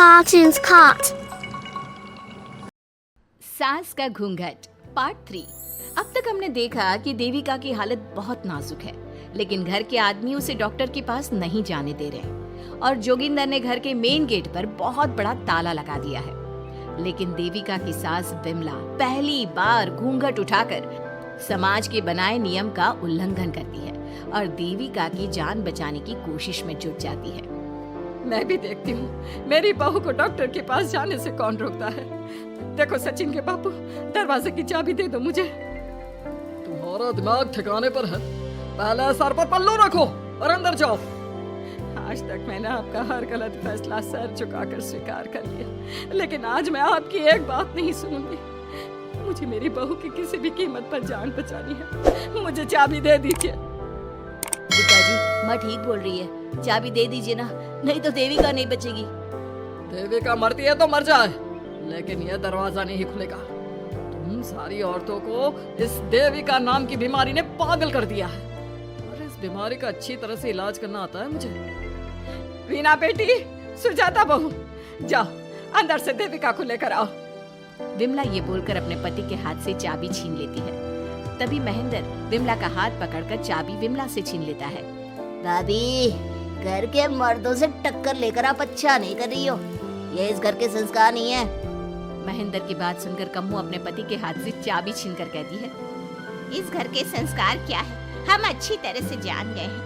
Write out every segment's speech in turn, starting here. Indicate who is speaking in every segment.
Speaker 1: Cartoons Cart.
Speaker 2: सास का घूंघट पार्ट 3। अब तक हमने देखा कि देविका की हालत बहुत नाजुक है, लेकिन घर के आदमी उसे डॉक्टर के पास नहीं जाने दे रहे और जोगिंदर ने घर के मेन गेट पर बहुत बड़ा ताला लगा दिया है। लेकिन देविका की सास विमला पहली बार घूंघट उठाकर समाज के बनाए नियम का उल्लंघन करती है और देविका की जान बचाने की कोशिश में जुट जाती है।
Speaker 3: मैं भी देखती हूँ मेरी बहू को डॉक्टर के पास जाने से कौन रोकता है। देखो सचिन के बापू, दरवाजे की चाबी दे दो मुझे। तुम्हारा दिमाग ठिकाने पर है, पहले सर पर पल्लू रखो और अंदर जाओ। आज तक मैंने आपका हर गलत फैसला सर झुकाकर स्वीकार कर लिया, लेकिन आज मैं आपकी एक बात नहीं सुनूंगी। मुझे मेरी बहू की किसी भी कीमत पर जान बचानी है। मुझे चाबी दे दीजिए।
Speaker 2: पिताजी, माँ ठीक बोल रही है, चाबी दे दीजिए ना, नहीं तो देविका नहीं बचेगी।
Speaker 3: देविका मरती है तो मर जाए, लेकिन यह दरवाजा नहीं खुलेगा। तुम सारी औरतों को इस देविका नाम की बीमारी ने पागल कर दिया है और इस बीमारी का अच्छी तरह से इलाज करना आता है मुझे। वीना बेटी, सुजाता बहू, जाओ अंदर से देविका को लेकर आओ।
Speaker 2: विमला ये बोलकर अपने पति के हाथ से चाबी छीन लेती है। तभी महेंद्र विमला का हाथ पकड़कर चाबी विमला से छीन लेता है।
Speaker 4: भाभी, घर के मर्दों से टक्कर लेकर आप अच्छा नहीं कर रही हो। ये इस घर के संस्कार नहीं है।
Speaker 2: महेंद्र की बात सुनकर कम्मू अपने पति के हाथ से चाबी छीनकर कहती है,
Speaker 4: इस घर के संस्कार क्या है हम अच्छी तरह से जान गए हैं।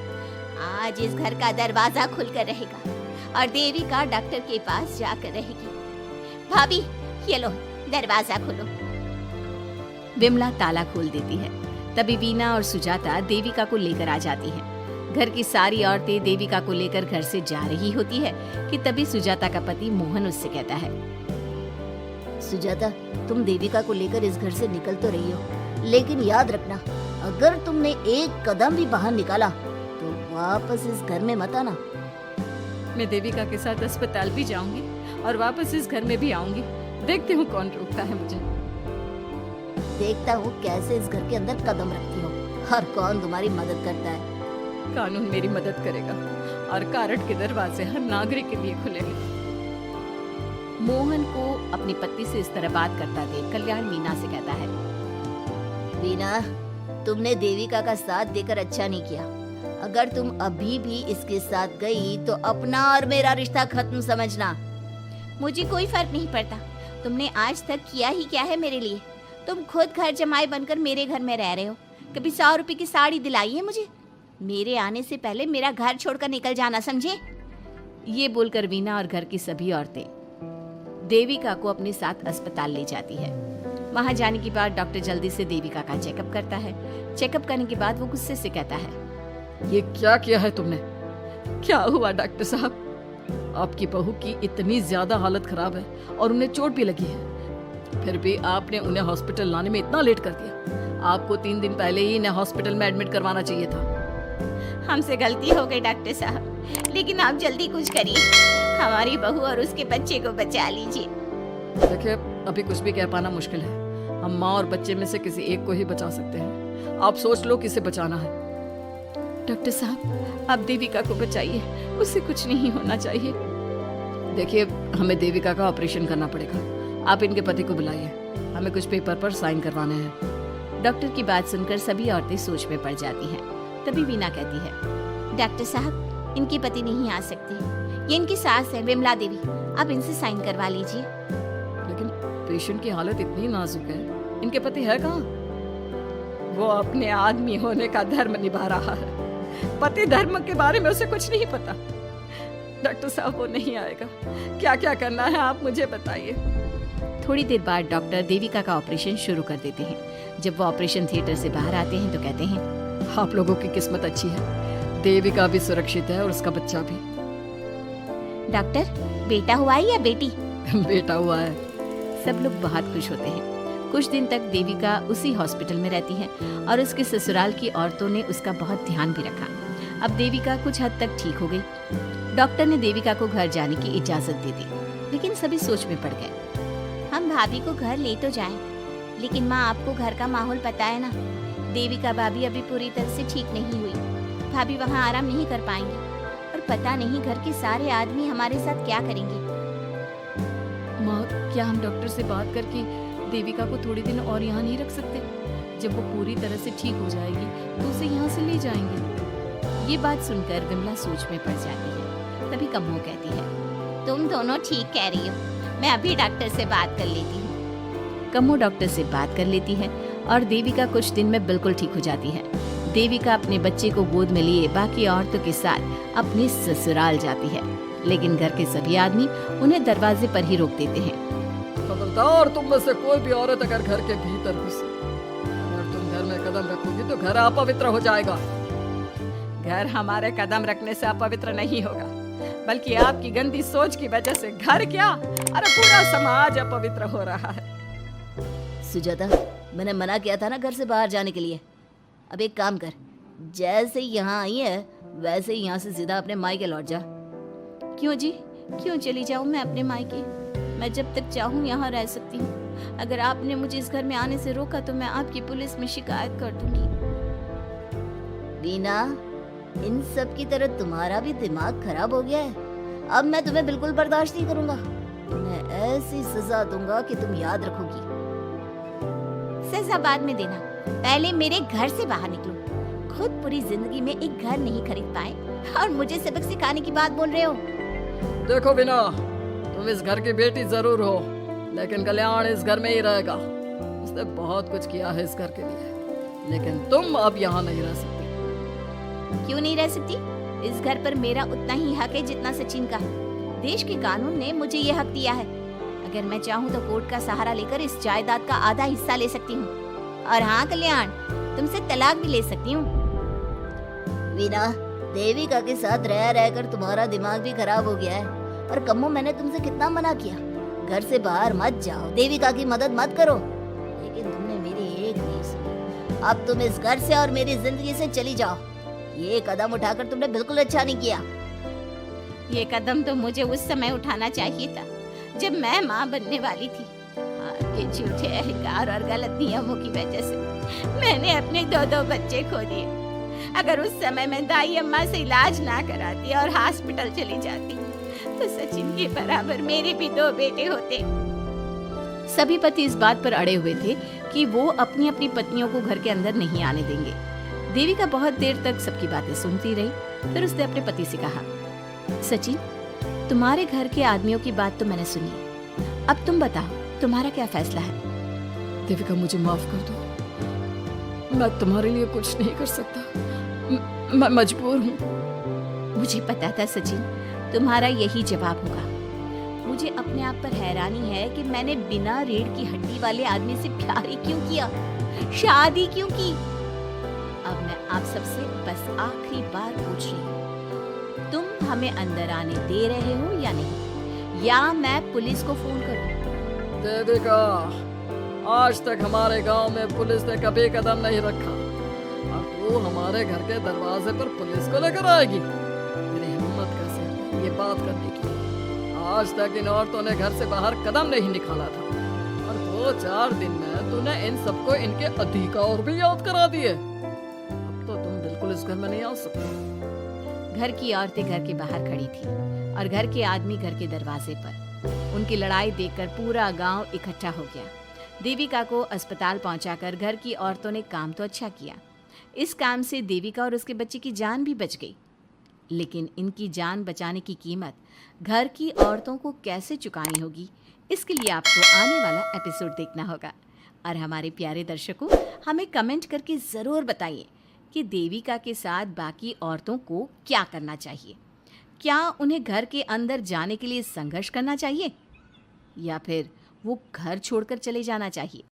Speaker 4: आज इस घर का दरवाजा खुलकर रहेगा और देविका डॉक्टर के पास जाकर रहेगी। भाभी, ये लो दरवाजा खोलो।
Speaker 2: विमला ताला खोल देती है। तभी वीना और सुजाता देविका को लेकर आ जाती हैं। घर की सारी औरतें देविका को लेकर घर से जा रही होती है कि तभी सुजाता का पति मोहन उससे कहता है,
Speaker 4: सुजाता, तुम देविका को लेकर इस घर से निकल तो रही हो, लेकिन याद रखना, अगर तुमने एक कदम भी बाहर निकाला तो वापस इस घर में मत आना।
Speaker 3: मैं देविका के साथ अस्पताल भी जाऊंगी और वापस इस घर में भी आऊंगी। देखती हूँ कौन रोकता है मुझे।
Speaker 4: देखता हूँ कैसे इस घर के अंदर कदम रखती हो और कौन तुम्हारी मदद करता है।
Speaker 3: कानून मेरी मदद करेगा और कारट के दरवाजे हर नागरिक के लिए खुलेंगे।
Speaker 2: मोहन को अपनी पत्नी से इस तरह बात करता देख कल्याण वीना से कहता है,
Speaker 4: वीना, तुमने देविका का साथ देकर अच्छा नहीं किया। अगर तुम अभी भी इसके साथ गई तो अपना और मेरा रिश्ता खत्म समझना। मुझे कोई फर्क नहीं पड़ता तुमने आज तक किया ही क्या है मेरे लिए। तुम खुद घर जमाई बनकर मेरे घर में रह रहे हो। कभी 100 रुपए की साड़ी दिलाई है मुझे? मेरे आने से पहले मेरा घर छोड़कर निकल जाना, समझे?
Speaker 2: ये बोलकर वीना और घर की सभी औरतें देविका को अपने साथ अस्पताल ले जाती है। वहां जाने के बाद डॉक्टर जल्दी से देविका का चेकअप करता है। चेकअप करने के बाद वो गुस्से से कहता है,
Speaker 3: ये क्या किया है तुमने? क्या हुआ डॉक्टर साहब? आपकी बहू की इतनी ज्यादा हालत खराब है और उन्हें चोट भी लगी है, फिर भी आपने उन्हें हॉस्पिटल लाने में इतना लेट कर दिया। आपको 3 दिन पहले ही इन्हें हॉस्पिटल में एडमिट करवाना चाहिए था।
Speaker 4: हमसे गलती हो गई डॉक्टर साहब, लेकिन आप जल्दी कुछ करिए, हमारी बहू और उसके बच्चे को बचा लीजिए।
Speaker 3: देखिए, अभी कुछ भी कह पाना मुश्किल है। हम माँ और बच्चे में से किसी एक को ही बचा सकते हैं। आप सोच लो किसे बचाना है।
Speaker 2: डॉक्टर साहब, आप देविका को बचाइए, उससे कुछ नहीं होना चाहिए।
Speaker 3: देखिए, हमें देविका का ऑपरेशन करना पड़ेगा। आप इनके पति को बुलाइए, हमें कुछ पेपर पर साइन करवाने हैं।
Speaker 2: डॉक्टर की बात सुनकर सभी औरतें सोच में पड़ जाती हैं। तभी वीना कहती है,
Speaker 4: डॉक्टर साहब, इनकी पति नहीं आ सकते, ये इनकी सास है विमला देवी, आप इनसे साइन करवा लीजिए।
Speaker 3: लेकिन पेशेंट की हालत इतनी नाजुक है, इनके पति है कहाँ? वो अपने आदमी होने का धर्म निभा रहा है। पति धर्म के बारे में उसे कुछ नहीं पता। डॉक्टर साहब, वो नहीं आएगा। क्या क्या करना है आप मुझे बताइए।
Speaker 2: थोड़ी देर बाद डॉक्टर देविका का ऑपरेशन शुरू कर देते हैं। जब वो ऑपरेशन थिएटर से बाहर आते हैं तो कहते हैं,
Speaker 3: आप लोगों की किस्मत अच्छी है, देविका भी सुरक्षित है और उसका बच्चा भी।
Speaker 4: डॉक्टर, बेटा हुआ है या बेटी?
Speaker 3: बेटा हुआ है।
Speaker 2: सब लोग बहुत खुश होते हैं। कुछ दिन तक देविका उसी हॉस्पिटल में रहती है और उसके ससुराल की औरतों ने उसका बहुत ध्यान भी रखा। अब देविका कुछ हद तक ठीक हो गई। डॉक्टर ने देविका को घर जाने की इजाजत दे दी, लेकिन सभी सोच में पड़ गए।
Speaker 4: हम भाभी को घर ले तो जाएं, लेकिन माँ, आपको घर का माहौल पता है ना, देविका भाभी अभी पूरी तरह से ठीक नहीं हुई। भाभी वहाँ आराम नहीं कर पाएंगी और पता नहीं घर के सारे आदमी हमारे साथ क्या करेंगे।
Speaker 2: माँ, क्या हम डॉक्टर से बात करके देविका को थोड़े दिन और यहाँ नहीं रख सकते? जब वो पूरी तरह से ठीक हो जाएगी तो उसे यहाँ से ले जाएंगे। ये बात सुनकर विमला सोच में पड़ जाती है। तभी कम्मो कहती है,
Speaker 4: तुम दोनों ठीक कह रही हो, मैं अभी डॉक्टर से बात कर लेती हूँ।
Speaker 2: कम्मो डॉक्टर से बात कर लेती है और देविका कुछ दिन में बिल्कुल ठीक हो जाती है। देविका अपने बच्चे को गोद में लिए बाकी औरतों के साथ अपने ससुराल जाती है, लेकिन घर के सभी आदमी उन्हें दरवाजे पर ही रोक देते हैं।
Speaker 3: खबरदार, तुम में से कोई भी औरत अगर घर के भीतर घुसे, अगर तुम घर में कदम रखोगी तो घर अपवित्र हो जाएगा।
Speaker 2: घर हमारे कदम रखने से अपवित्र नहीं होगा, बल्कि आपकी गंदी सोच की वजह से घर क्या, अरे पूरा समाज अपवित्र हो रहा है।
Speaker 4: सुजाता, मैंने मना किया था ना घर से बाहर जाने के लिए। अब एक काम कर, जैसे यहाँ आई है वैसे ही यहाँ से सीधा अपने मायके लौट जा।
Speaker 2: क्यों जी, क्यों चली जाऊँ मैं अपने मायके? मैं जब तक चाहूँ यहाँ रह सकती हूँ। अगर आपने मुझे इस घर में आने से रोका तो मैं आपकी पुलिस में शिकायत कर दूंगी।
Speaker 4: वीना, इन सब की तरह तुम्हारा भी दिमाग खराब हो गया है। अब मैं तुम्हें बिल्कुल बर्दाश्त नहीं करूंगा। तुम्हें ऐसी सजा दूंगा कि तुम याद रखोगी।
Speaker 2: सजा बाद में देना, पहले मेरे घर से बाहर निकलो। खुद पूरी जिंदगी में एक घर नहीं खरीद पाए और मुझे सबक सिखाने की बात बोल रहे हो।
Speaker 3: देखो वीना, तुम इस घर की बेटी जरूर हो, लेकिन कल्याण इस घर में ही रहेगा। उसने बहुत कुछ किया है इस घर के लिए, लेकिन तुम अब यहाँ नहीं रह सकती।
Speaker 2: क्यों नहीं रह सकती? इस घर पर मेरा उतना ही हक है जितना सचिन का। देश के कानून ने मुझे ये हक दिया है। अगर मैं चाहूँ तो कोर्ट का सहारा लेकर इस जायदाद का आधा हिस्सा ले सकती हूँ। और हाँ कल्याण, तुमसे तलाक भी ले सकती हूँ।
Speaker 4: वीना, देविका के साथ रह रहकर तुम्हारा दिमाग भी खराब हो गया है। और कम्मो, मैंने तुमसे कितना मना किया, घर से बाहर मत जाओ, देविका की मदद मत करो, लेकिन तुमने मेरी एक नहीं सुनी। अब तुम इस घर से और मेरी जिंदगी से चली जाओ। ये कदम उठाकर तुमने बिल्कुल अच्छा नहीं किया।
Speaker 2: ये कदम तो मुझे उस समय उठाना चाहिए था जब मैं माँ बनने वाली थी। आपके झूठे अहंकार और गलत नियमों की वजह से मैंने अपने 2 बच्चे खो दिए। अगर उस समय मैं दाई अम्मा से इलाज ना कराती और हॉस्पिटल चली जाती तो सचिन के बराबर मेरे भी 2 बेटे होते। सभी पति इस बात पर अड़े हुए थे कि वो अपनी अपनी पत्नियों को घर के अंदर नहीं आने देंगे। देविका बहुत देर तक सबकी बातें सुनती रही। फिर उसने अपने पति से कहा, सचिन, तुम्हारे घर के आदमियों की बात तो मैंने सुनी, अब तुम बताओ तुम्हारा क्या फैसला है?
Speaker 3: देविका, मुझे माफ कर दो, मैं तुम्हारे लिए कुछ नहीं कर सकता, मैं मजबूर हूँ।
Speaker 2: मुझे पता था सचिन, तुम्हारा यही जवाब होगा। मुझे अपने आप पर हैरानी है कि मैंने बिना रीढ़ की हड्डी वाले आदमी से प्यार ही क्यों किया, शादी क्यों की। अब मैं आप सबसे बस आखिरी बार पूछ रही हूँ, तुम हमें अंदर आने दे रहे हो या नहीं, या मैं पुलिस को फोन करूँ?
Speaker 3: देविका, आज तक हमारे गांव में पुलिस ने कभी कदम नहीं रखा, और तू हमारे घर के दरवाजे पर पुलिस को लेकर आएगी? मेरी हिम्मत कैसे है ये बात करने की? आज तक इन औरतों ने घर से बाहर कदम नहीं निकाला था, और 2-4 दिन में तूने इन सबको इनके अधिकार भी याद करा दिए। अब तो तुम बिल्कुल इस घर में नहीं आ सकते।
Speaker 2: घर की औरतें घर के बाहर खड़ी थी और घर के आदमी घर के दरवाजे पर। उनकी लड़ाई देखकर पूरा गांव इकट्ठा हो गया। देविका को अस्पताल पहुंचाकर घर की औरतों ने काम तो अच्छा किया। इस काम से देविका और उसके बच्चे की जान भी बच गई, लेकिन इनकी जान बचाने की कीमत घर की औरतों को कैसे चुकानी होगी, इसके लिए आपको आने वाला एपिसोड देखना होगा। और हमारे प्यारे दर्शकों, हमें कमेंट करके ज़रूर बताइए कि देविका के साथ बाकी औरतों को क्या करना चाहिए। क्या उन्हें घर के अंदर जाने के लिए संघर्ष करना चाहिए, या फिर वो घर छोड़कर चले जाना चाहिए?